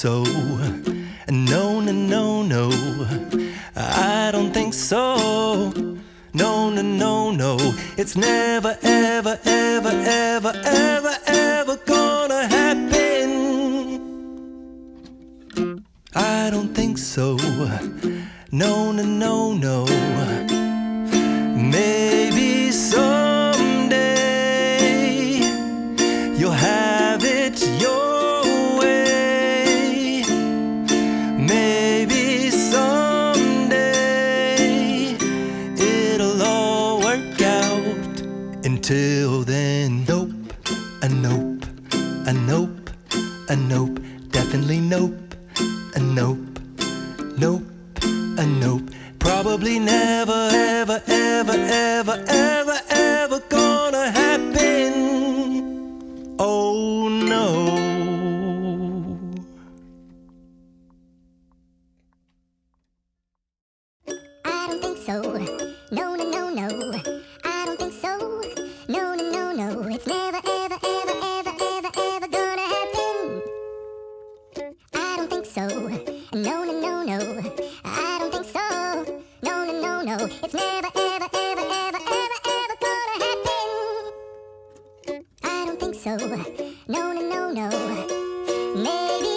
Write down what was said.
so. No, no, no, no, I don't think so. No, no, no, no, it's never, ever, ever, ever, ever, ever gonna happen. I don't think so. No, no, no, no. Maybe someday you'll have it your way. Maybe someday it'll all work out. Until then, nope, a nope, a nope, a nope, definitely nope, a nope, nope, a nope. Probably never, ever, ever, ever, ever, ever gonna happen. Oh no. I don't think so. No, no, no, no. I don't think so. No, no, no, no. It's never, ever, ever, ever, ever, ever gonna happen. I don't think so. No, no, no, no. I don't think so. No, no, no, no. It's never, ever, ever, ever, ever, ever gonna happen. I don't think so. No, no, no, no. Maybe